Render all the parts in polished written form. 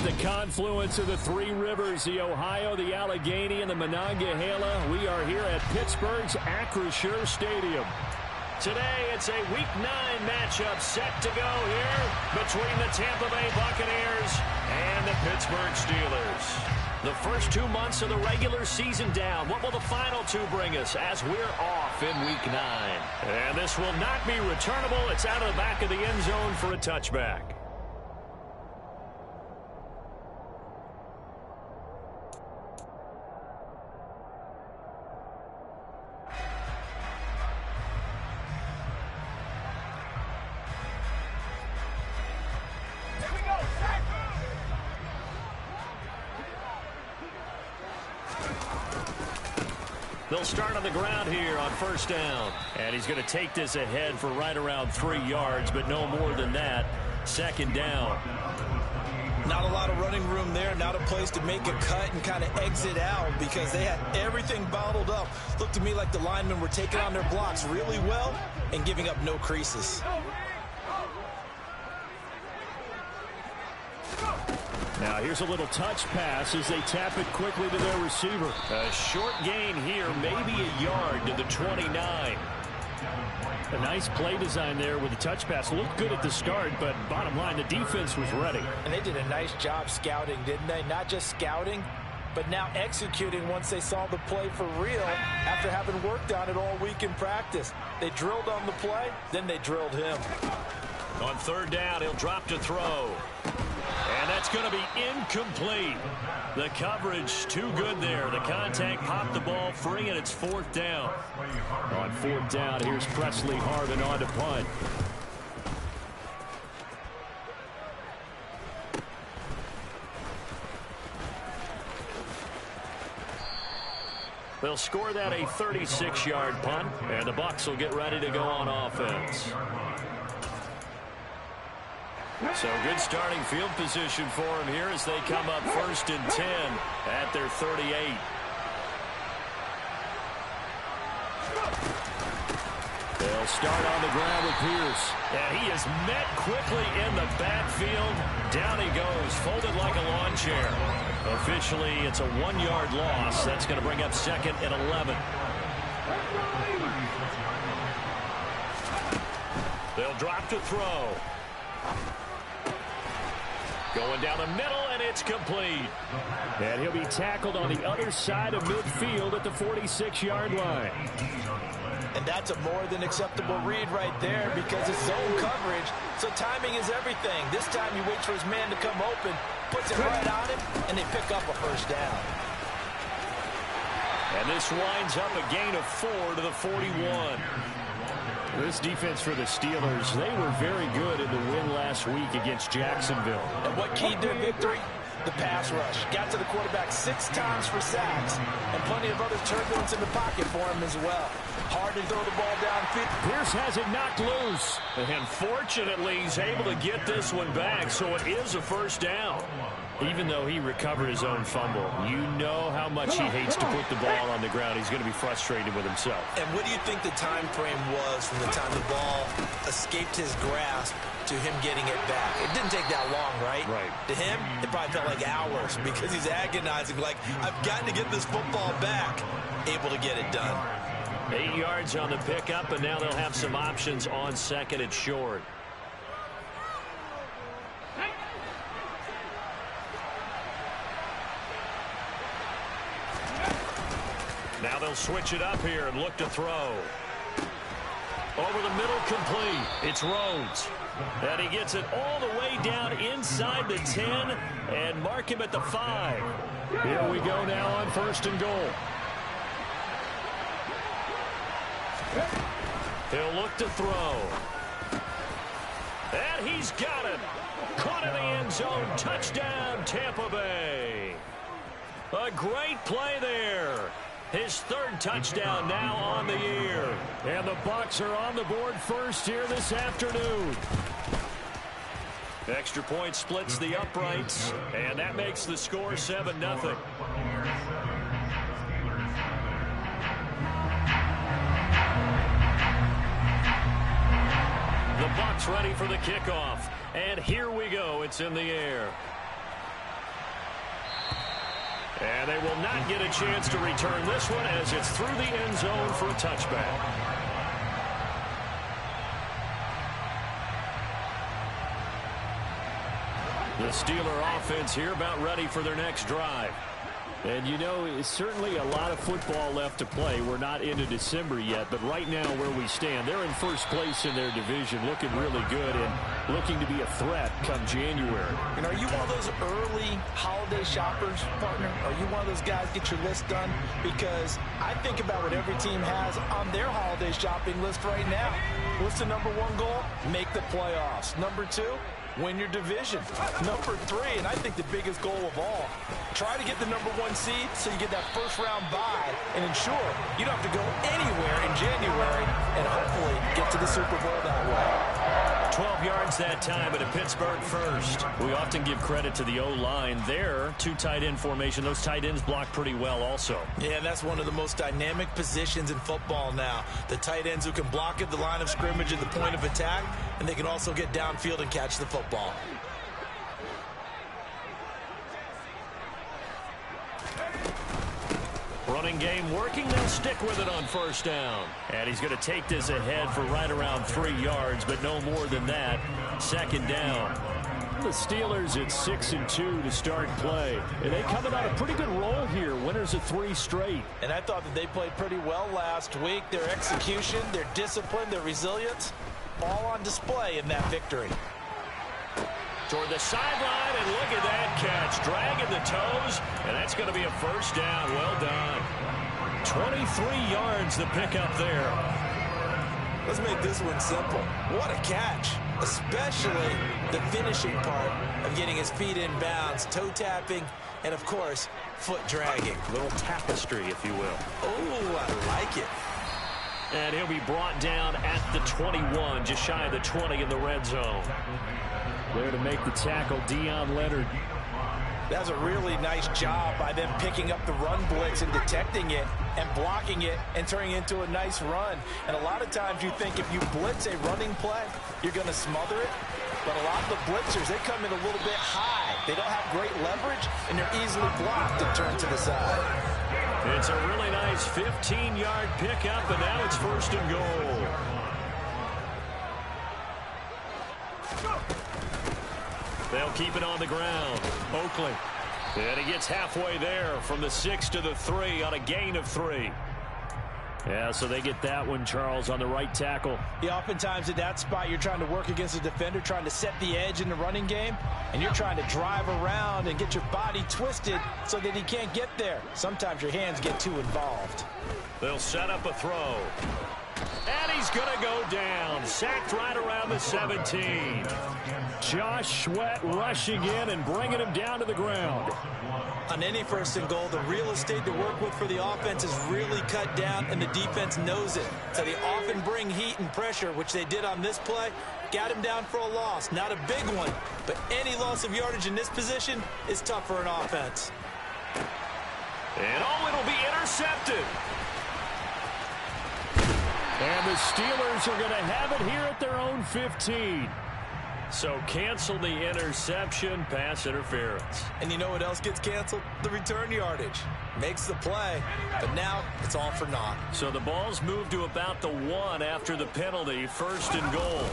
At the confluence of the three rivers, the Ohio, the Allegheny, and the Monongahela, we are here at Pittsburgh's Acrisure Stadium. Today, it's a Week 9 matchup set to go here between the Tampa Bay Buccaneers and the Pittsburgh Steelers. The first 2 months of the regular season down. What will the final two bring us as we're off in Week 9? And this will not be returnable. It's out of the back of the end zone for a touchback. They'll start on the ground here on first down. And he's going to take this ahead for right around 3 yards, but no more than that. Second down. Not a lot of running room there. Not a place to make a cut and kind of exit out because they had everything bottled up. Looked to me like the linemen were taking on their blocks really well and giving up no creases. Now here's a little touch pass as they tap it quickly to their receiver. A short gain here, maybe a yard to the 29. A nice play design there with the touch pass. Looked good at the start, but bottom line, the defense was ready. And they did a nice job scouting, didn't they? Not just scouting, but now executing once they saw the play for real after having worked on it all week in practice. They drilled on the play, then they drilled him. On third down, he'll drop to throw. And that's going to be incomplete. The coverage too good there. The contact popped the ball free, and it's fourth down. On fourth down, here's Presley Harvin on to punt. They'll score that a 36-yard punt, and the Bucs will get ready to go on offense. So good starting field position for him here as they come up first and 10 at their 38. They'll start on the ground with Pierce. And he is met quickly in the backfield. Down he goes, folded like a lawn chair. Officially, it's a 1-yard loss. That's going to bring up second and 11. They'll drop to throw. Going down the middle, and it's complete. And he'll be tackled on the other side of midfield at the 46-yard line. And that's a more than acceptable read right there because it's zone coverage, so timing is everything. This time he waits for his man to come open, puts it right on him, and they pick up a first down. And this winds up a gain of 4 to the 41. This defense for the Steelers, they were very good in the win last week against Jacksonville. And what keyed their victory? The pass rush. Got to the quarterback 6 times for sacks, and plenty of other turbulence in the pocket for him as well. Hard to throw the ball downfield. Pierce has it knocked loose. And fortunately, he's able to get this one back, so it is a first down. Even though he recovered his own fumble, you know how much he hates to put the ball on the ground. He's going to be frustrated with himself. And what do you think the time frame was from the time the ball escaped his grasp to him getting it back? It didn't take that long, right? Right. To him, it probably felt like hours because he's agonizing, like, I've got to get this football back. Able to get it done. 8 yards on the pickup, and now they'll have some options on second and short. Now they'll switch it up here and look to throw. Over the middle, complete. It's Rhodes. And he gets it all the way down inside the 10 and mark him at the 5. Here we go now on first and goal. He'll look to throw. And he's got it. Caught in the end zone. Touchdown, Tampa Bay. A great play there. His third touchdown now on the year. And the Bucs are on the board first here this afternoon. Extra point splits the uprights, and that makes the score 7-0. The Bucs ready for the kickoff. And here we go. It's in the air. And they will not get a chance to return this one as it's through the end zone for a touchback. The Steeler offense here about ready for their next drive. And, you know, it's certainly a lot of football left to play. We're not into December yet, but right now where we stand, they're in first place in their division, looking really good and looking to be a threat come January. And are you one of those early holiday shoppers, partner? Are you one of those guys get your list done? Because I think about what every team has on their holiday shopping list right now. What's the number one goal? Make the playoffs. Number two, win your division. Number three, and I think the biggest goal of all, try to get the number one seed so you get that first round bye and ensure you don't have to go anywhere in January and hopefully get to the Super Bowl that way. 12 yards that time, and a Pittsburgh first. We often give credit to the O-line there. Two tight end formation. Those tight ends block pretty well also. Yeah, and that's one of the most dynamic positions in football now. The tight ends who can block at the line of scrimmage at the point of attack, and they can also get downfield and catch the football. Running game working. They'll stick with it on first down. And he's going to take this ahead for right around 3 yards, but no more than that. Second down. The Steelers at 6-2 to start play. And they coming on a pretty good roll here. Winners of 3 straight. And I thought that they played pretty well last week. Their execution, their discipline, their resilience, all on display in that victory. Toward the sideline, and look at that catch. Dragging the toes, and that's going to be a first down. Well done. 23 yards the pickup there. Let's make this one simple. What a catch, especially the finishing part of getting his feet in bounds, toe tapping, and, of course, foot dragging. A little tapestry, if you will. Oh, I like it. And he'll be brought down at the 21, just shy of the 20 in the red zone. There to make the tackle, Deion Leonard. That's a really nice job by them picking up the run blitz and detecting it and blocking it and turning it into a nice run. And a lot of times you think if you blitz a running play, you're going to smother it. But a lot of the blitzers, they come in a little bit high. They don't have great leverage, and they're easily blocked and turned to the side. It's a really nice 15-yard pickup, and now it's first and goal. They'll keep it on the ground. Oakley. And he gets halfway there from the 6 to the 3 on a gain of 3. Yeah, so they get that one, Charles, on the right tackle. Yeah, oftentimes at that spot, you're trying to work against a defender, trying to set the edge in the running game, and you're trying to drive around and get your body twisted so that he can't get there. Sometimes your hands get too involved. They'll set up a throw. And he's going to go down. Sacked right around the 17. Josh Sweat rushing in and bringing him down to the ground. On any first and goal, the real estate to work with for the offense is really cut down, and the defense knows it. So they often bring heat and pressure, which they did on this play. Got him down for a loss. Not a big one, but any loss of yardage in this position is tough for an offense. And it'll be intercepted. And the Steelers are going to have it here at their own 15. So cancel the interception, pass interference. And you know what else gets canceled? The return yardage. Makes the play, but now it's all for naught. So the ball's moved to about the 1 after the penalty, first and goal.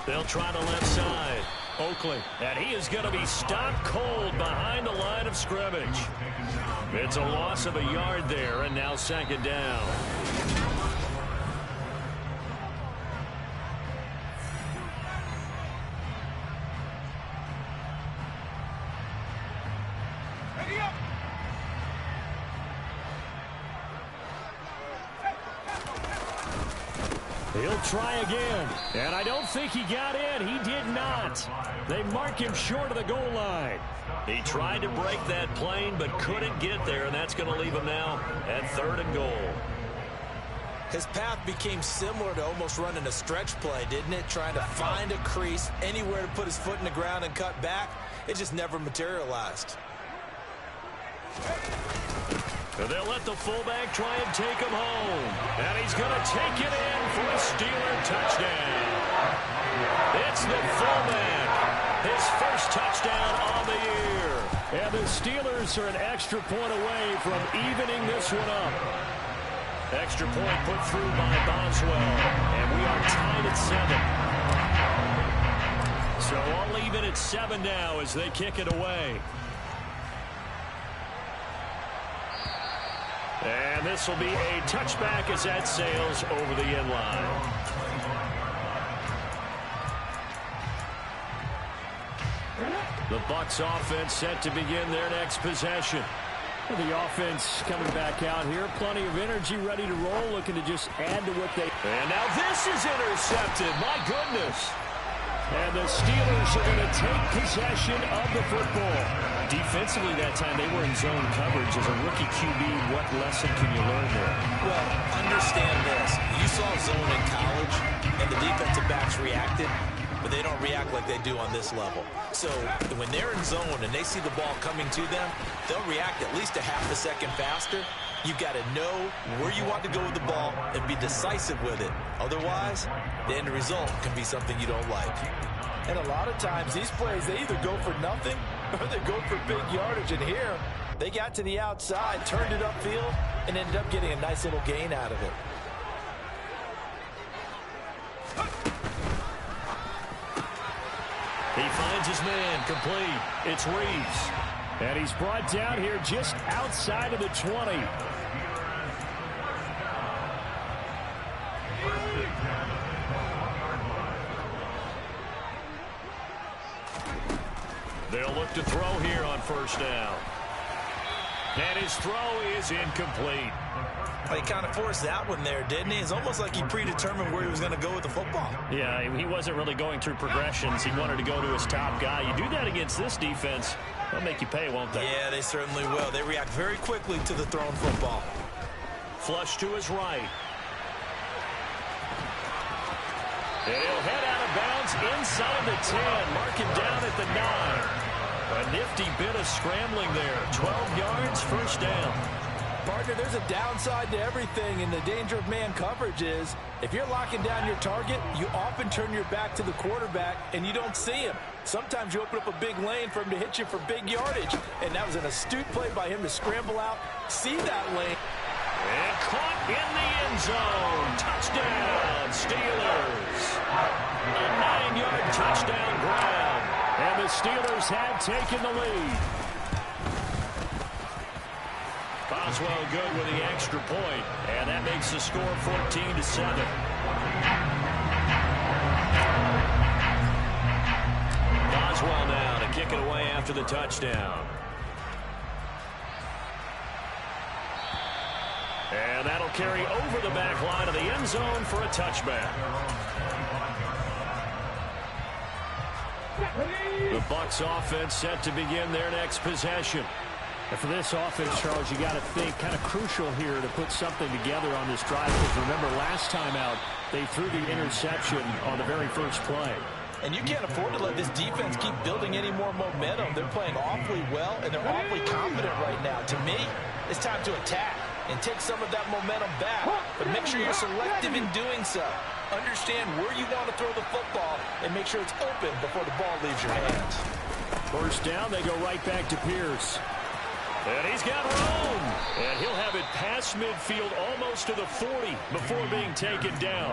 They'll try the left side. Oakley, and he is going to be stopped cold behind the line of scrimmage. It's a loss of a yard there, and now second down. He'll try again, and I don't think he got in. He did not. They mark him short of the goal line. He tried to break that plane, but couldn't get there, and that's going to leave him now at third and goal. His path became similar to almost running a stretch play, didn't it? Trying to find a crease, anywhere to put his foot in the ground and cut back. It just never materialized. And they'll let the fullback try and take him home. And he's going to take it in for a Steeler touchdown. It's the fullback. His first touchdown on the year. And the Steelers are an extra point away from evening this one up. Extra point put through by Boswell. And we are tied at 7. So all even at 7 now as they kick it away. And this will be a touchback as that sails over the end line. The Bucs offense set to begin their next possession. The offense coming back out here. Plenty of energy, ready to roll, looking to just add to what they... And now this is intercepted. My goodness. And the Steelers are going to take possession of the football. Defensively that time, they were in zone coverage. As a rookie QB, what lesson can you learn there? Well, understand this. You saw zone in college, and the defensive backs reacted, but they don't react like they do on this level. So when they're in zone and they see the ball coming to them, they'll react at least a half a second faster. You've got to know where you want to go with the ball and be decisive with it. Otherwise, the end result can be something you don't like. And a lot of times, these plays, they either go for nothing or they go for big yardage. And here, they got to the outside, turned it upfield, and ended up getting a nice little gain out of it. He finds his man complete. It's Reeves. And he's brought down here just outside of the 20. They'll look to throw here on first down. And his throw is incomplete. He kind of forced that one there, didn't he? It's almost like he predetermined where he was going to go with the football. Yeah, he wasn't really going through progressions. He wanted to go to his top guy. You do that against this defense, they'll make you pay, won't they? Yeah, they certainly will. They react very quickly to the thrown football. Flush to his right. And he'll head out of bounds inside the 10. Mark him down at the 9. A nifty bit of scrambling there. 12 yards, first down. Partner, there's a downside to everything, and the danger of man coverage is if you're locking down your target, you often turn your back to the quarterback and you don't see him. Sometimes you open up a big lane for him to hit you for big yardage, and that was an astute play by him to scramble out, see that lane. And caught in the end zone. Touchdown, Steelers. A 9-yard touchdown grab. And the Steelers have taken the lead. Boswell good with the extra point, and that makes the score 14-7. Boswell now to kick it away after the touchdown. And that'll carry over the back line of the end zone for a touchback. The Bucs offense set to begin their next possession. And for this offense, Charles, you got to think kind of crucial here to put something together on this drive. Because remember, last time out, they threw the interception on the very first play. And you can't afford to let this defense keep building any more momentum. They're playing awfully well, and they're awfully confident right now. To me, it's time to attack and take some of that momentum back. But make sure you're selective in doing so. Understand where you want to throw the football and make sure it's open before the ball leaves your hands. First down, they go right back to Pierce. And he's got room. And he'll have it past midfield almost to the 40 before being taken down.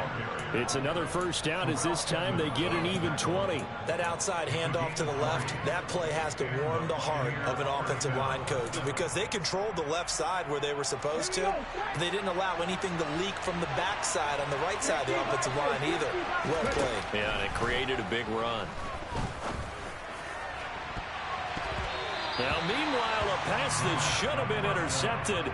It's another first down as this time they get an even 20. That outside handoff to the left, that play has to warm the heart of an offensive line coach because they controlled the left side where they were supposed to. They didn't allow anything to leak from the backside on the right side of the offensive line either. Well played. Yeah, and it created a big run. Now, meanwhile, a pass that should have been intercepted,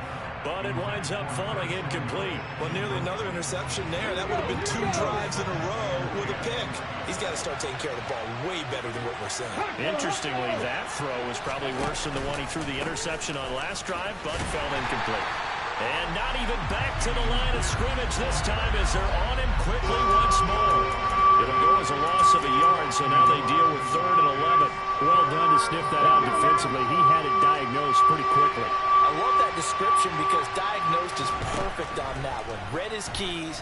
but it winds up falling incomplete. Well, nearly another interception there. That would have been 2 drives in a row with a pick. He's got to start taking care of the ball way better than what we're seeing. Interestingly, that throw was probably worse than the one he threw the interception on last drive, but fell incomplete. And not even back to the line of scrimmage this time as they're on him quickly once more. It'll go as a loss of a yard, so now they deal with 3rd and 11. Well done to sniff that out defensively. He had it diagnosed pretty quickly. I love that description because diagnosed is perfect on that one. Read his keys,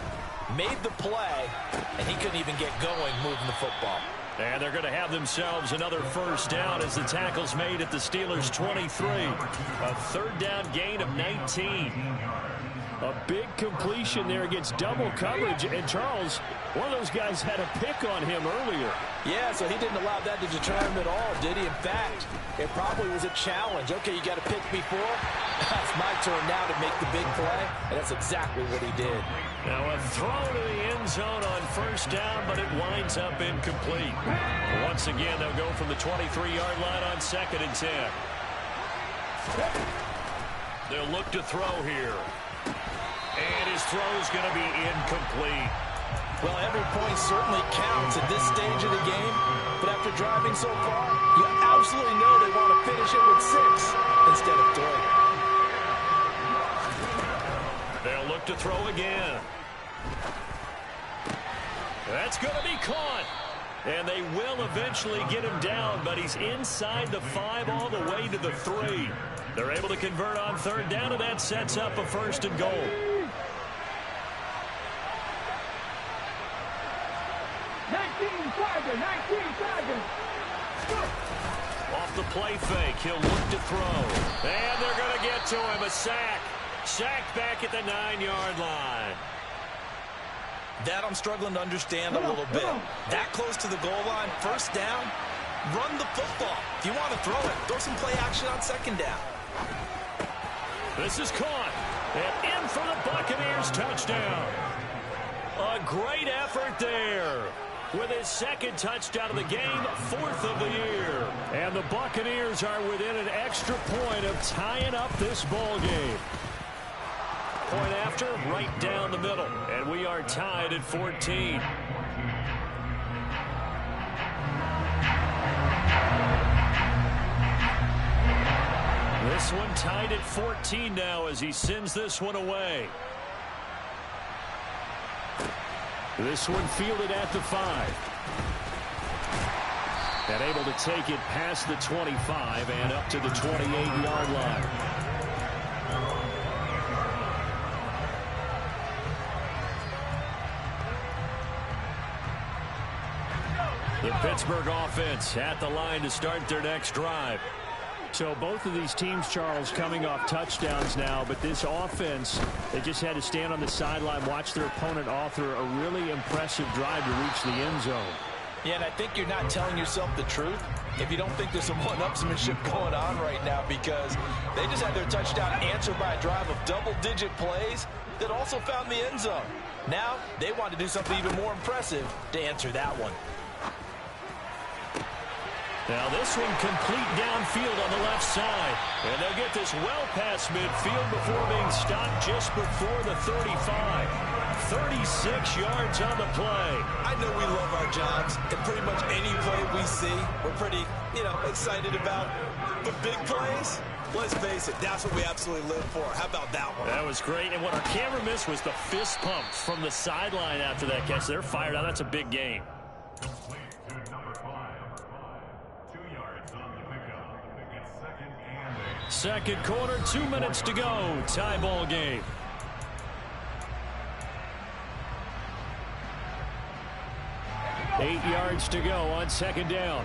made the play, and he couldn't even get going moving the football. And they're going to have themselves another first down as the tackle's made at the Steelers' 23. A third down gain of 19. A big completion there against double coverage. And Charles, one of those guys had a pick on him earlier. Yeah, so he didn't allow that to deter him at all, did he? In fact, it probably was a challenge. Okay, you got to pick me four. It's my turn now to make the big play, and that's exactly what he did. Now a throw to the end zone on first down, but it winds up incomplete. Once again, they'll go from the 23-yard line on 2nd and 10. They'll look to throw here. And his throw is going to be incomplete. Well, every point certainly counts at this stage of the game, but after driving so far, you absolutely know they want to finish it with 6 instead of 3. They'll look to throw again. That's going to be caught. And they will eventually get him down, but he's inside the 5 all the way to the 3. They're able to convert on third down, and that sets up a 1st and goal. 19 seconds. Off the play fake, he'll look to throw. And they're going to get to him, a sack. Sacked back at the 9-yard line. That I'm struggling to understand a little bit. That close to the goal line, first down, run the football. If you want to throw it, throw some play action on 2nd down. This is caught. And in for the Buccaneers touchdown. A great effort there. With his 2nd touchdown of the game, 4th of the year. And the Buccaneers are within an extra point of tying up this ball game. Point after, right down the middle. And we are tied at 14. This one tied at 14 now as he sends this one away. This one fielded at the 5. And able to take it past the 25 and up to the 28-yard line. The Pittsburgh offense at the line to start their next drive. So both of these teams, Charles, coming off touchdowns now, but this offense, they just had to stand on the sideline, watch their opponent author a really impressive drive to reach the end zone. Yeah, and I think you're not telling yourself the truth if you don't think there's some one-upsmanship going on right now, because they just had their touchdown answered by a drive of double-digit plays that also found the end zone. Now they want to do something even more impressive to answer that one. Now this one complete downfield on the left side. And they'll get this well past midfield before being stopped just before the 35. 36 yards on the play. I know we love our jobs, and pretty much any play we see, we're pretty, excited about. But big plays, let's face it, that's what we absolutely live for. How about that one? That was great. And what our camera missed was the fist pumps from the sideline after that catch. They're fired out. That's a big game. Second quarter, 2 minutes to go. Tie ball game. Eight yards to go on 2nd down.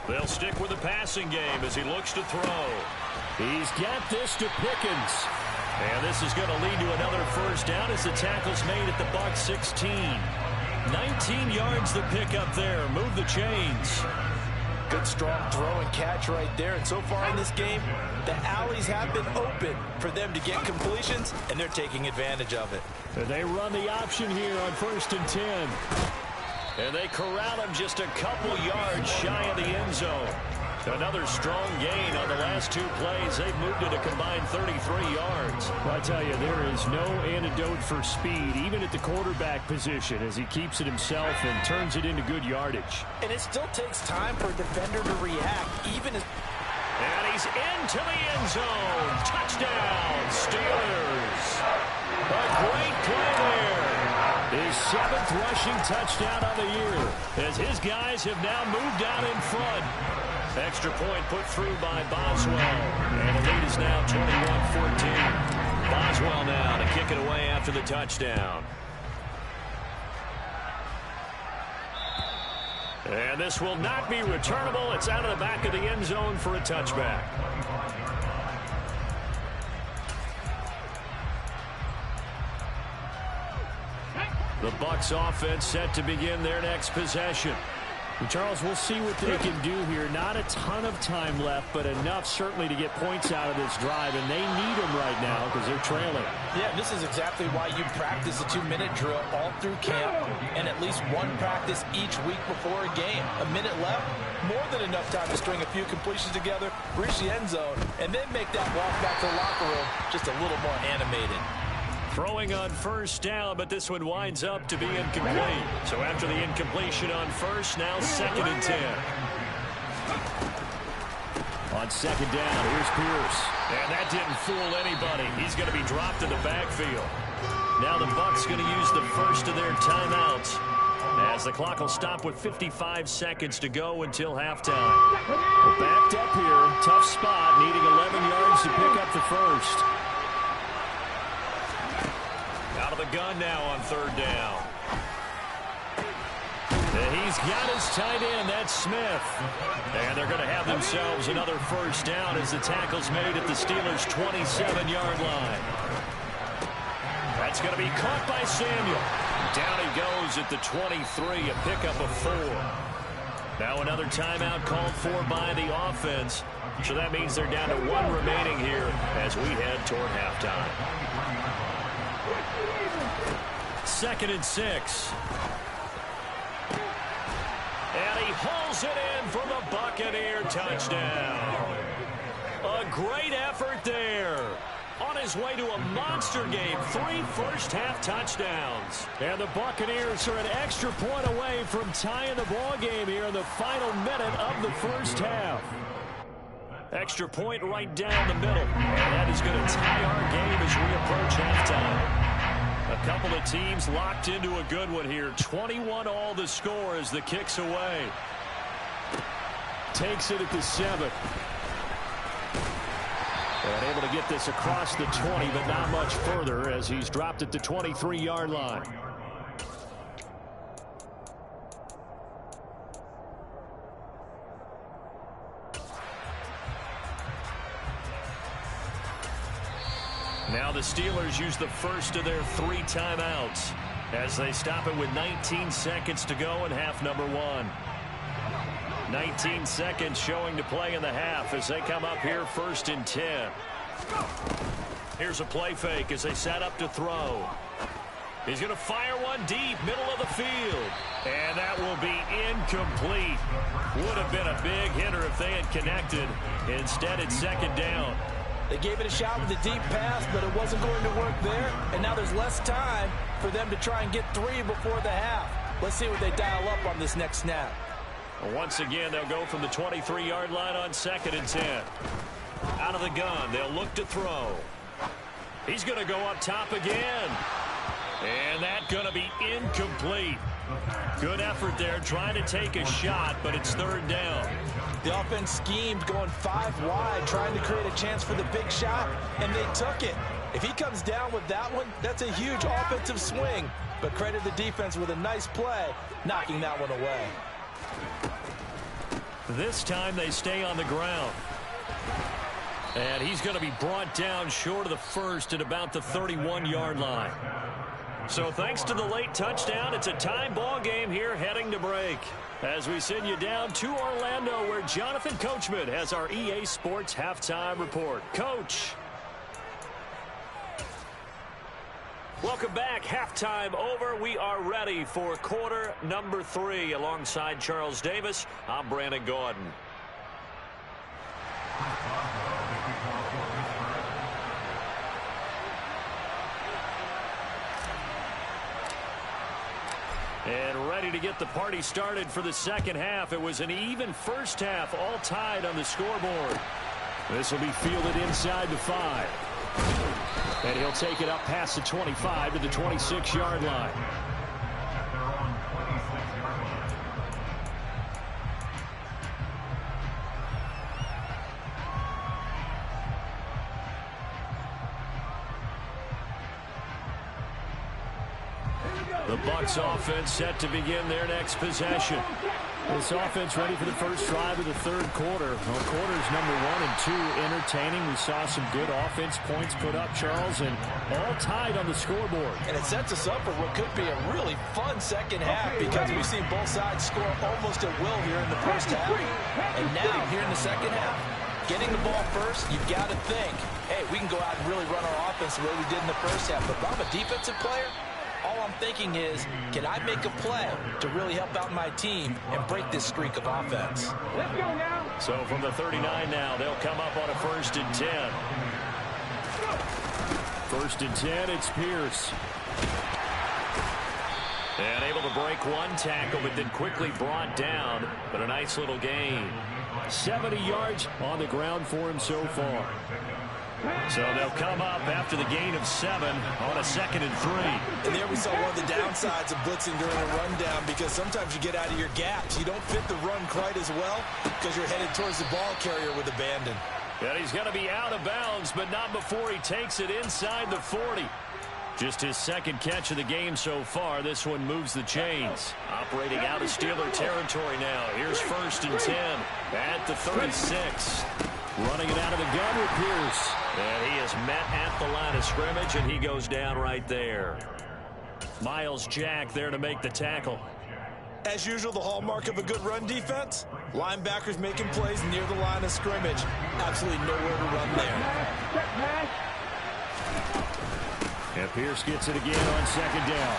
They'll stick with the passing game as he looks to throw. He's got this to Pickens. And this is going to lead to another first down as the tackle's made at the Bucs 16. 19 yards the pick up there. Move the chains. Good strong throw and catch right there. And so far in this game, the alleys have been open for them to get completions, and they're taking advantage of it. And they run the option here on 1st and 10. And they corral him just a couple yards shy of the end zone. Another strong gain on the last 2 plays. They've moved it a combined 33 yards. Well, I tell you, there is no antidote for speed, even at the quarterback position, as he keeps it himself and turns it into good yardage. And it still takes time for a defender to react, even as... And he's into the end zone. Touchdown, Steelers. A great play there. His 7th rushing touchdown of the year, as his guys have now moved out in front. Extra point put through by Boswell. And the lead is now 21-14. Boswell now to kick it away after the touchdown. And this will not be returnable. It's out of the back of the end zone for a touchback. The Bucs offense set to begin their next possession. Charles, we'll see what they can do here. Not a ton of time left, but enough certainly to get points out of this drive, and they need them right now because they're trailing. Yeah, this is exactly why you practice a 2-minute drill all through camp and at least one practice each week before a game. A minute left, more than enough time to string a few completions together, reach the end zone, and then make that walk back to the locker room just a little more animated. Throwing on first down, but this one winds up to be incomplete. So after the incompletion on first, now 2nd and 10. On 2nd down, here's Pierce. And that didn't fool anybody. He's going to be dropped in the backfield. Now the Bucs going to use the first of their timeouts, as the clock will stop with 55 seconds to go until halftime. We're backed up here. Tough spot, needing 11 yards to pick up the first. Out of the gun now on 3rd down. And he's got his tight end. That's Smith. And they're going to have themselves another first down as the tackle's made at the Steelers' 27-yard line. That's going to be caught by Samuel. Down he goes at the 23, a pickup of 4. Now another timeout called for by the offense. So that means they're down to 1 remaining here as we head toward halftime. 2nd and 6. And he hauls it in for the Buccaneer touchdown. A great effort there. On his way to a monster game, 3 first-half touchdowns. And the Buccaneers are an extra point away from tying the ball game here in the final minute of the first half. Extra point right down the middle. And that is going to tie our game as we approach halftime. A couple of teams locked into a good one here. 21-all the score as the kick's away. Takes it at the 7. And able to get this across the 20, but not much further as he's dropped at the 23-yard line. Now the Steelers use the first of their 3 timeouts as they stop it with 19 seconds to go in half number 1. 19 seconds showing to play in the half as they come up here 1st and 10. Here's a play fake as they set up to throw. He's going to fire one deep, middle of the field. And that will be incomplete. Would have been a big hitter if they had connected. Instead, it's 2nd down. They gave it a shot with a deep pass, but it wasn't going to work there. And now there's less time for them to try and get 3 before the half. Let's see what they dial up on this next snap. Once again, they'll go from the 23-yard line on 2nd and 10. Out of the gun, they'll look to throw. He's going to go up top again. And that's going to be incomplete. Good effort there, trying to take a shot, but it's 3rd down. The offense schemed going 5 wide, trying to create a chance for the big shot, and they took it. If he comes down with that one, that's a huge offensive swing. But credit the defense with a nice play, knocking that one away. This time they stay on the ground. And he's going to be brought down short of the first at about the 31-yard line. So thanks to the late touchdown, it's a tie ball game here heading to break. As we send you down to Orlando, where Jonathan Coachman has our EA Sports halftime report. Coach. Welcome back. Halftime over. We are ready for quarter number 3. Alongside Charles Davis, I'm Brandon Gordon. And ready to get the party started for the second half. It was an even first half, all tied on the scoreboard. This will be fielded inside the 5. And he'll take it up past the 25 to the 26-yard line. The Bucs offense set to begin their next possession. This offense ready for the first drive of the third quarter. Well, quarters number 1 and 2 entertaining. We saw some good offense points put up, Charles, and all tied on the scoreboard. And it sets us up for what could be a really fun second half because we've seen both sides score almost at will here in the first half. And now, here in the second half, getting the ball first, you've got to think, hey, we can go out and really run our offense the way we did in the first half. But if I'm a defensive player, all I'm thinking is, can I make a play to really help out my team and break this streak of offense? Let's go now. So from the 39 now, they'll come up on a 1st and 10. 1st and 10, it's Pierce. And able to break one tackle, but then quickly brought down. But a nice little gain. 70 yards on the ground for him so far. So they'll come up after the gain of 7 on a 2nd and 3. And there we saw one of the downsides of blitzing during a rundown because sometimes you get out of your gaps. You don't fit the run quite as well because you're headed towards the ball carrier with abandon. And he's going to be out of bounds, but not before he takes it inside the 40. Just his 2nd catch of the game so far. This one moves the chains. Operating out of Steeler territory now. Here's 1st and 10 at the 36. Running it out of the gun with Pierce. And he is met at the line of scrimmage, and he goes down right there. Miles Jack there to make the tackle. As usual, the hallmark of a good run defense, linebackers making plays near the line of scrimmage. Absolutely nowhere to run there. And Pierce gets it again on 2nd down.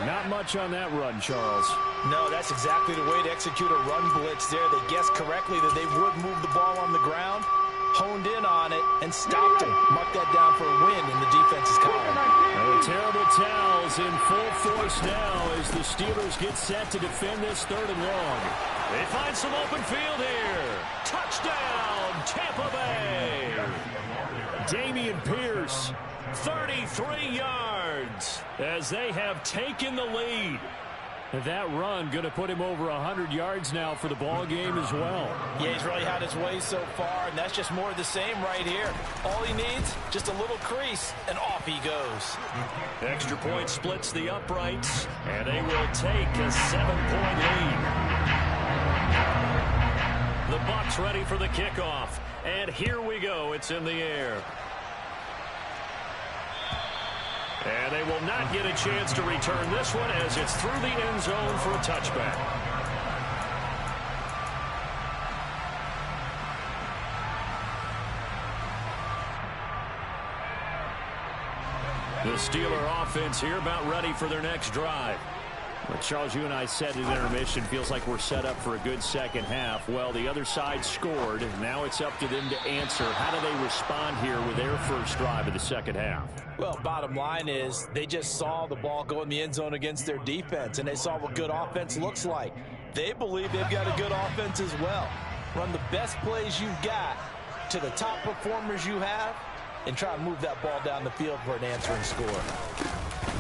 Not much on that run, Charles. No, that's exactly the way to execute a run blitz there. They guessed correctly that they would move the ball on the ground, honed in on it, and stopped him. Mark that down for a win in the defense's column. And the terrible towels in full force now as the Steelers get set to defend this 3rd and long. They find some open field here. Touchdown, Tampa Bay. Dameon Pierce. 33 yards as they have taken the lead. And that run going to put him over 100 yards now for the ball game as well. Yeah, he's really had his way so far, and that's just more of the same right here. All he needs, just a little crease, and off he goes. Extra point splits the uprights, and they will take a 7-point lead. The Bucs ready for the kickoff, and here we go. It's in the air. And they will not get a chance to return this one as it's through the end zone for a touchback. The Steeler offense here about ready for their next drive. Well, Charles, you and I said at intermission, feels like we're set up for a good second half. Well, the other side scored. Now it's up to them to answer. How do they respond here with their first drive of the second half? Well, bottom line is they just saw the ball go in the end zone against their defense, and they saw what good offense looks like. They believe they've got a good offense as well. Run the best plays you've got to the top performers you have and try to move that ball down the field for an answering score.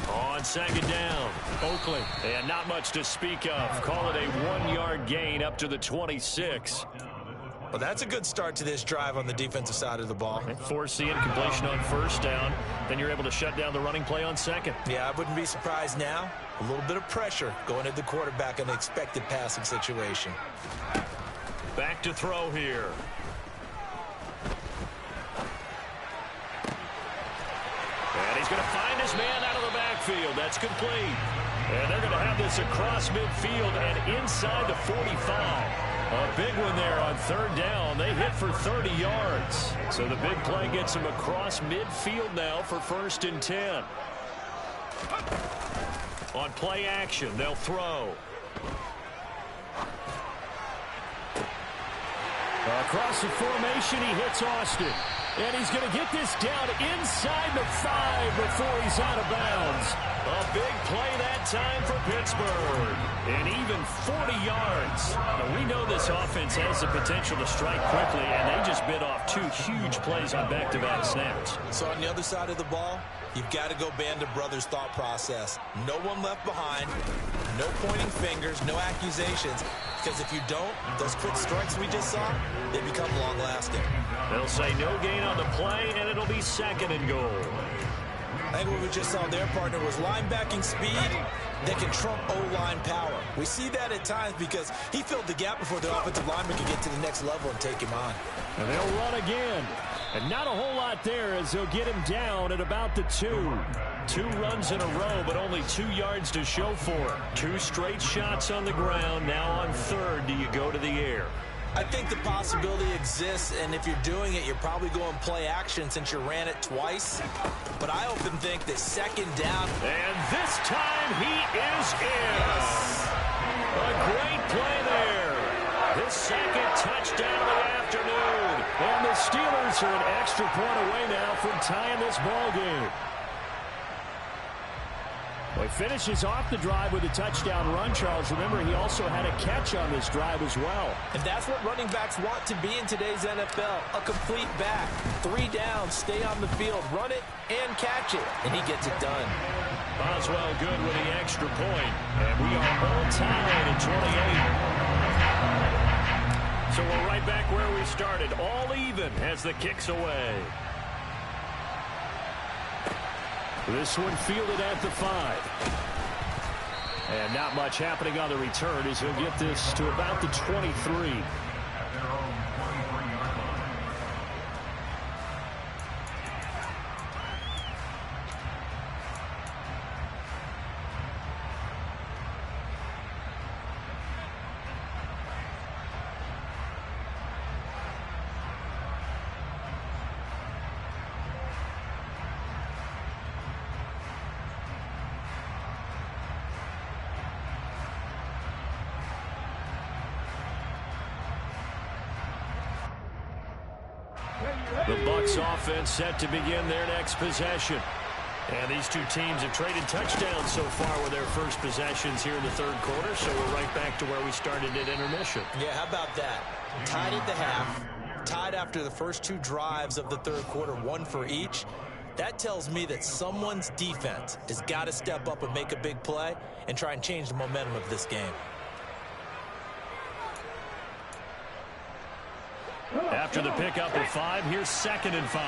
On 2nd down, Oakley. And not much to speak of. Call it a 1-yard gain up to the 26. Well, that's a good start to this drive on the defensive side of the ball. Force the incompletion on 1st down. Then you're able to shut down the running play on 2nd. Yeah, I wouldn't be surprised now. A little bit of pressure going at the quarterback in an expected passing situation. Back to throw here. And he's going to find his man out of the backfield. That's complete. And they're going to have this across midfield and inside the 45. A big one there on 3rd down. They hit for 30 yards. So the big play gets them across midfield now for 1st and 10. On play action, they'll throw. Across the formation, he hits Austin. And he's going to get this down inside the 5 before he's out of bounds. A big play that time for Pittsburgh. And even 40 yards. Now, we know this offense has the potential to strike quickly, and they just bit off 2 huge plays on back-to-back snaps. So on the other side of the ball, you've got to go band of brothers thought process. No one left behind, no pointing fingers, no accusations. Because if you don't, those quick strikes we just saw, they become long-lasting. They'll say no gain on the play, and it'll be 2nd and goal. I think what we just saw their partner was linebacking speed that can trump O-line power. We see that at times because he filled the gap before the offensive lineman could get to the next level and take him on. And they'll run again. And not a whole lot there as they'll get him down at about the 2. 2 runs in a row, but only 2 yards to show for it. 2 straight shots on the ground. Now on third, do you go to the air? I think the possibility exists, and if you're doing it, you're probably going play action since you ran it twice. But I often think that second down. And this time he is in. Yes. A great play there. His second touchdown of the afternoon. And the Steelers are an extra point away now from tying this ball game. Well, he finishes off the drive with a touchdown run, Charles. Remember, he also had a catch on this drive as well. And that's what running backs want to be in today's NFL, a complete back. 3 downs, stay on the field, run it, and catch it. And he gets it done. Boswell good with the extra point. And we are all tied at 28. So we're right back where we started, all even as the kick's away. This one fielded at the 5. And not much happening on the return as he'll get this to about the 23. The Bucs offense set to begin their next possession. And these two teams have traded touchdowns so far with their first possessions here in the third quarter, so we're right back to where we started at intermission. Yeah, how about that? Tied at the half, tied after the first 2 drives of the third quarter, 1 for each. That tells me that someone's defense has got to step up and make a big play and try and change the momentum of this game. After the pickup of 5, here's 2nd and 5.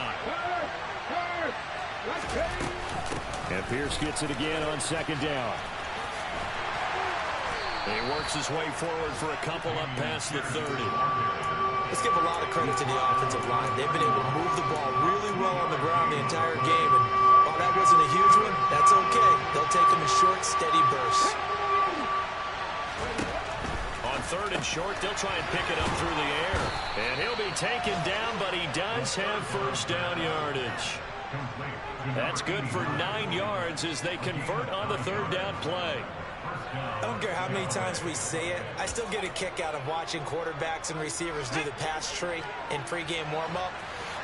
And Pierce gets it again on 2nd down. He works his way forward for a couple up past the 30. Let's give a lot of credit to the offensive line. They've been able to move the ball really well on the ground the entire game. And while that wasn't a huge one, that's okay. They'll take them in short, steady bursts. On 3rd and short, they'll try and pick it up through the air. And he'll be taken down, but he does have first down yardage. That's good for 9 yards as they convert on the 3rd down play. I don't care how many times we say it, I still get a kick out of watching quarterbacks and receivers do the pass tree in pregame warm-up.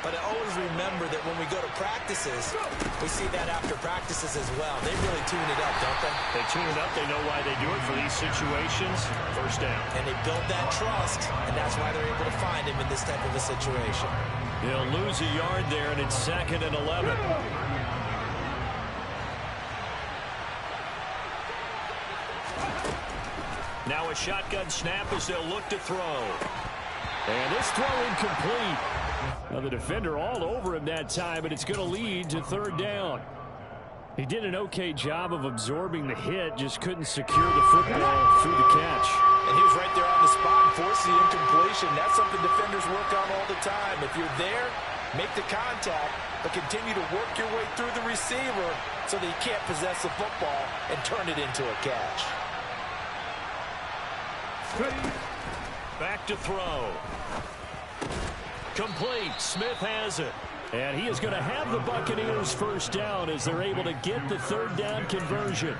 But I always remember that when we go to practices, we see that after practices as well. They really tune it up, don't they? They tune it up. They know why they do it for these situations. First down. And they build that trust, and that's why they're able to find him in this type of a situation. He'll lose a yard there, and it's 2nd and 11. Now a shotgun snap as they'll look to throw. And this throw incomplete. Now the defender all over him that time, and it's going to lead to 3rd down. He did an okay job of absorbing the hit, just couldn't secure the football through the catch. And he was right there on the spot and forced the incompletion. That's something defenders work on all the time. If you're there, make the contact, but continue to work your way through the receiver so that he can't possess the football and turn it into a catch. Back to throw. Complete. Smith has it. And he is going to have the Buccaneers first down as they're able to get the 3rd down conversion.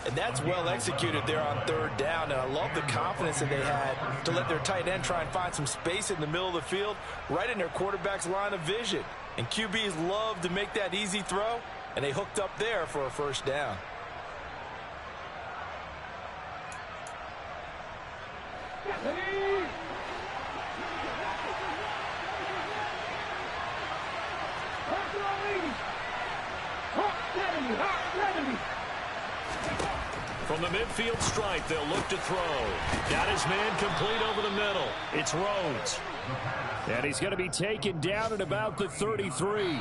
And that's well executed there on 3rd down. And I love the confidence that they had to let their tight end try and find some space in the middle of the field, right in their quarterback's line of vision. And QBs love to make that easy throw, and they hooked up there for a first down. From the midfield stripe, they'll look to throw. Got his man complete over the middle. It's Rhodes. And he's going to be taken down at about the 33.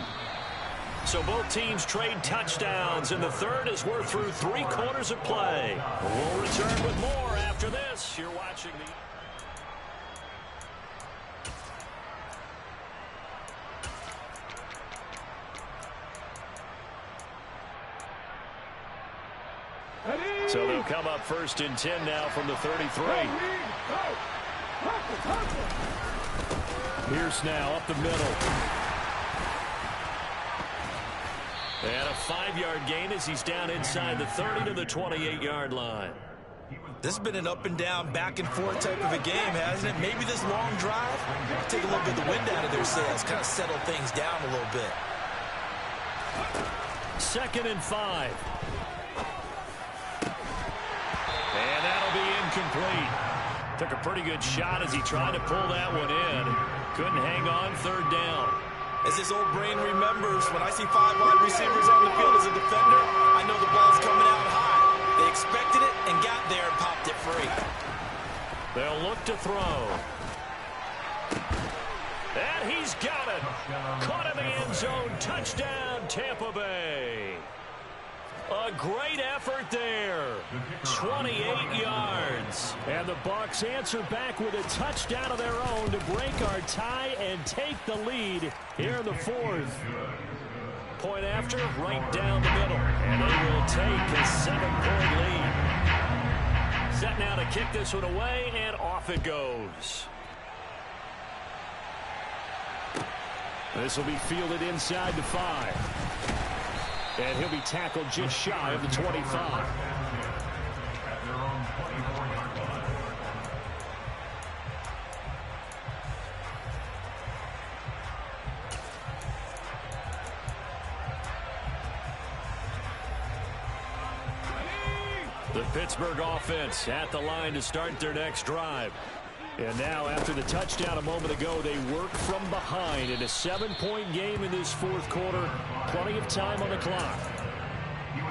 So both teams trade touchdowns in the third as we're through 3 quarters of play. We'll return with more after this. You're watching the... So they'll come up 1st and 10 now from the 33. Pierce now up the middle. And a 5-yard gain as he's down inside the 30 to the 28-yard line. This has been an up and down, back and forth type of a game, hasn't it? Maybe this long drive take a little bit of the wind out of their sails, kind of settle things down a little bit. 2nd and 5. And that'll be incomplete. Took a pretty good shot as he tried to pull that one in. Couldn't hang on 3rd down. As his old brain remembers, when I see 5 wide receivers on the field as a defender, I know the ball's coming out high. They expected it and got there and popped it free. They'll look to throw. And he's got it. Caught in the end zone. Touchdown, Tampa Bay. A great effort there. 28 yards. And the Bucs answer back with a touchdown of their own to break our tie and take the lead here in the 4th. Point after, right down the middle. And they will take a 7-point lead. Set now to kick this one away, and off it goes. This will be fielded inside the 5. And he'll be tackled just shy of the 25. The Pittsburgh offense at the line to start their next drive. And now, after the touchdown a moment ago, they work from behind in a 7-point game in this 4th quarter. Plenty of time on the clock.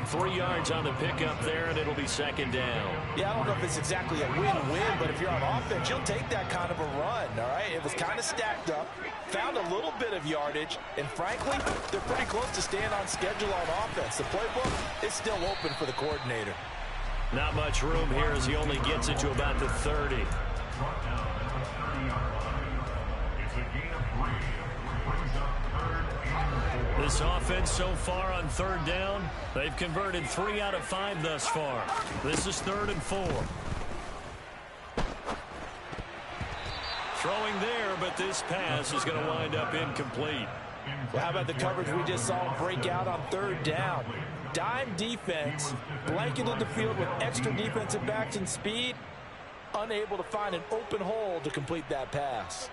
3 yards on the pickup there, and it'll be 2nd down. Yeah, I don't know if it's exactly a win-win, but if you're on offense, you'll take that kind of a run, all right? It was kind of stacked up, found a little bit of yardage, and frankly, they're pretty close to staying on schedule on offense. The playbook is still open for the coordinator. Not much room here as he only gets it to about the 30. This offense so far on 3rd down, they've converted 3 out of 5 thus far. This is 3rd and 4. Throwing there, but this pass is going to wind up incomplete. Well, how about the coverage we just saw break out on 3rd down? Dime defense, blanketed the field with extra defensive backs and speed, unable to find an open hole to complete that pass.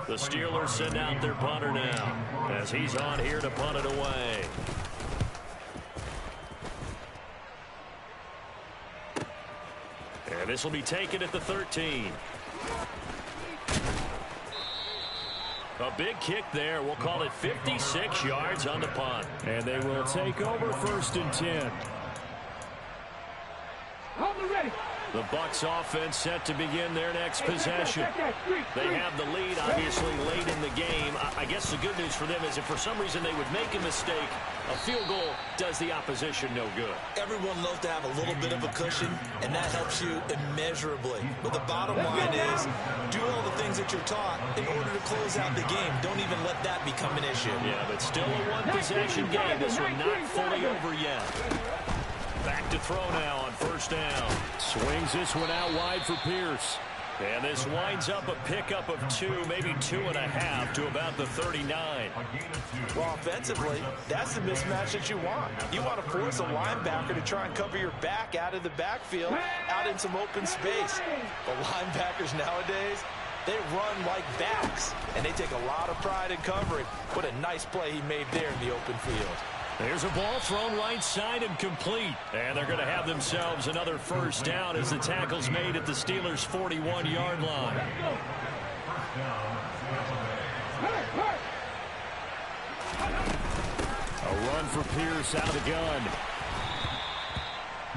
The Steelers send out their punter now as he's on here to punt it away. And this will be taken at the 13. A big kick there. We'll call it 56 yards on the punt. And they will take over 1st and 10. The Bucs offense set to begin their next possession. They have the lead, obviously, late in the game. I guess the good news for them is if for some reason they would make a mistake, a field goal does the opposition no good. Everyone loves to have a little bit of a cushion, and that helps you immeasurably. But the bottom line is, do all the things that you're taught in order to close out the game. Don't even let that become an issue. Yeah, but still a one-possession game. This one not fully over yet. Back to throw now on 1st down. Swings this one out wide for Pierce. And this winds up a pickup of 2, maybe 2.5 to about the 39. Well, offensively, that's the mismatch that you want. You want to force a linebacker to try and cover your back out of the backfield, out in some open space. The linebackers nowadays, they run like backs, and they take a lot of pride in covering. What a nice play he made there in the open field. There's a ball thrown right side and complete. And they're going to have themselves another first down as the tackle's made at the Steelers' 41-yard line. A run for Pierce out of the gun.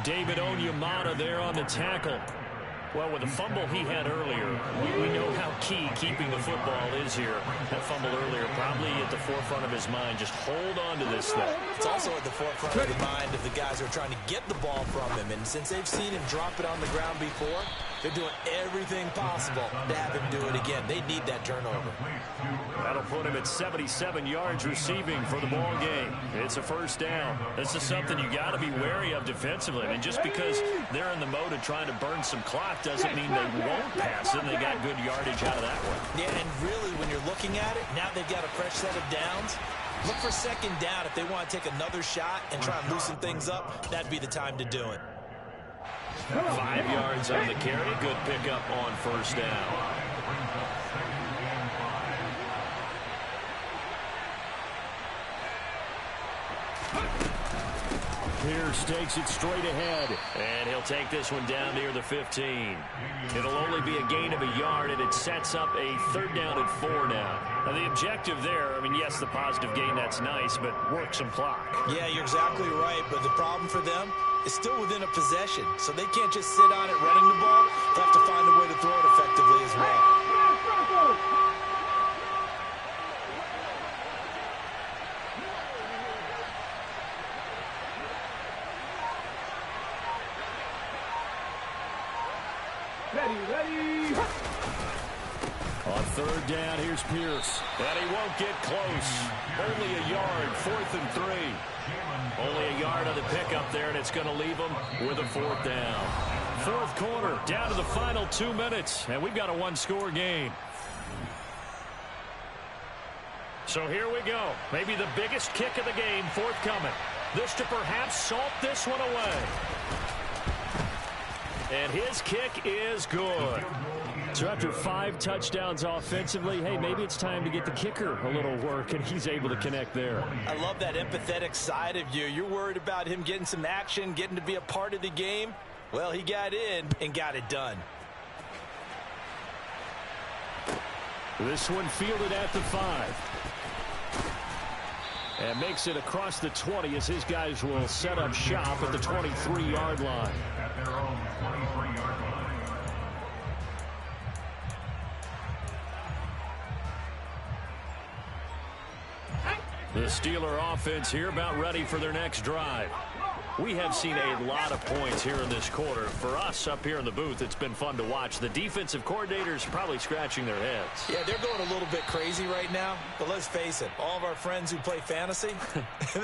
David Onyemata there on the tackle. Well, with the fumble he had earlier, we know how key keeping the football is here. That fumble earlier probably at the forefront of his mind. Just hold on to this thing. It's also at the forefront of the mind of the guys who are trying to get the ball from him. And since they've seen him drop it on the ground before, they're doing everything possible to have him do it again. They need that turnover. That'll put him at 77 yards receiving for the ball game. It's a first down. This is something you got to be wary of defensively. I mean, just because they're in the mode of trying to burn some clock doesn't mean they won't pass it. They got good yardage out of that one. Yeah, and really, when you're looking at it, now they've got a fresh set of downs. Look for second down. If they want to take another shot and try and loosen things up, that'd be the time to do it. 5 yards on the carry. Good pickup on first down. Pierce takes it straight ahead. And he'll take this one down near the 15. It'll only be a gain of a yard, and it sets up a third down and 4 now. Now, the objective there, I mean, yes, the positive gain, that's nice, but work some clock. Yeah, you're exactly right, but the problem for them is still within a possession, so they can't just sit on it running the ball. They'll have to find a way to throw it effectively as well. Ready. On third down, here's Pierce. And he won't get close. Only a yard, 4th and 3. Only a yard on the pickup there, and it's going to leave them with a 4th down. Fourth quarter, down to the final 2 minutes, and we've got a one-score game. So here we go. Maybe the biggest kick of the game forthcoming. This to perhaps salt this one away. And his kick is good. So after 5 touchdowns offensively, hey, maybe it's time to get the kicker a little work, and he's able to connect there. I love that empathetic side of you. You're worried about him getting some action, getting to be a part of the game. Well, he got in and got it done. This one fielded at the 5. And makes it across the 20 as his guys will set up shop at the 23-yard line. At their own 23-yard line. The Steeler offense here about ready for their next drive. We have seen a lot of points here in this quarter. For us up here in the booth, it's been fun to watch. The defensive coordinators probably scratching their heads. Yeah, they're going a little bit crazy right now. But let's face it, all of our friends who play fantasy,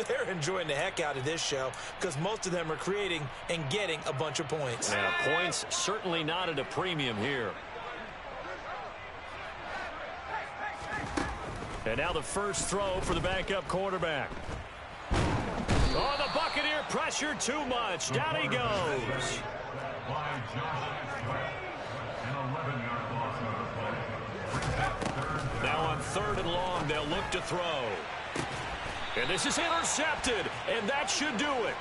they're enjoying the heck out of this show because most of them are creating and getting a bunch of points. Now, points certainly not at a premium here. And now the first throw for the backup quarterback. Oh, the Buccaneer pressure too much. Down he goes. Now on 3rd and long, they'll look to throw. And this is intercepted, and that should do it.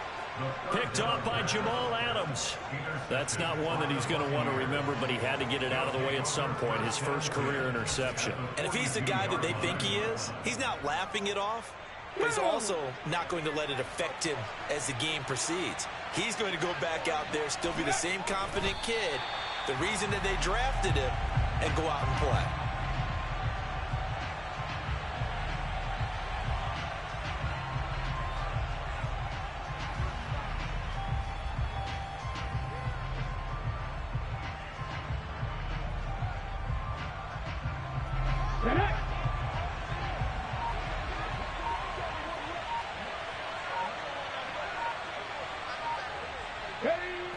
Picked up by Jamal Adams. That's not one that he's going to want to remember, but he had to get it out of the way at some point. His first career interception. And if he's the guy that they think he is, he's not laughing it off. But he's also not going to let it affect him as the game proceeds. He's going to go back out there, still be the same confident kid, the reason that they drafted him, and go out and play.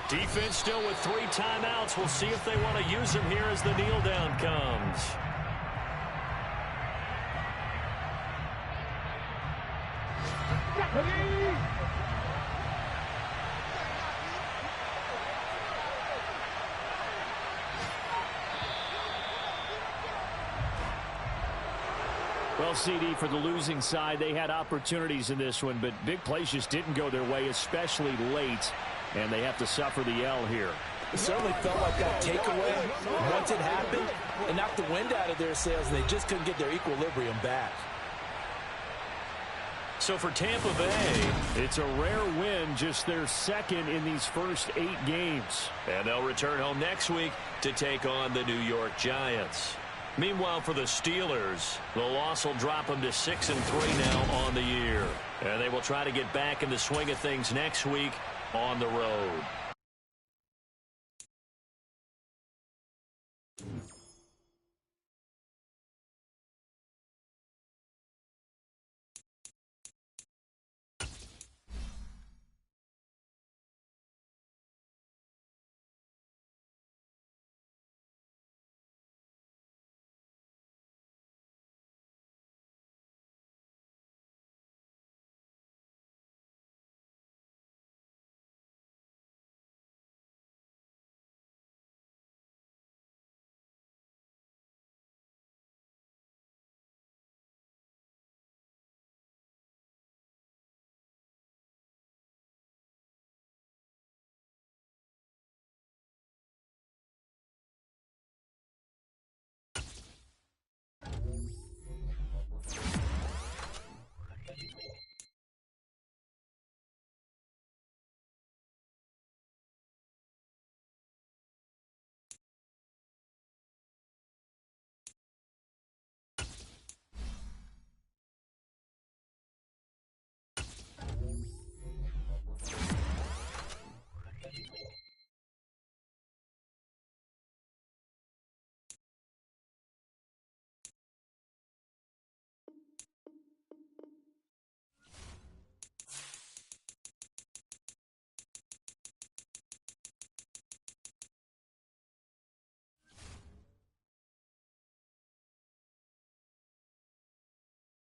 Defense still with 3 timeouts. We'll see if they want to use them here as the kneel down comes. Well, CD, for the losing side, they had opportunities in this one, but big plays just didn't go their way, especially late, and they have to suffer the L here. It certainly felt like that takeaway, once it happened, it knocked the wind out of their sails, and they just couldn't get their equilibrium back. So for Tampa Bay, it's a rare win, just their second in these first 8 games. And they'll return home next week to take on the New York Giants. Meanwhile, for the Steelers, the loss will drop them to 6-3 now on the year. And they will try to get back in the swing of things next week on the road.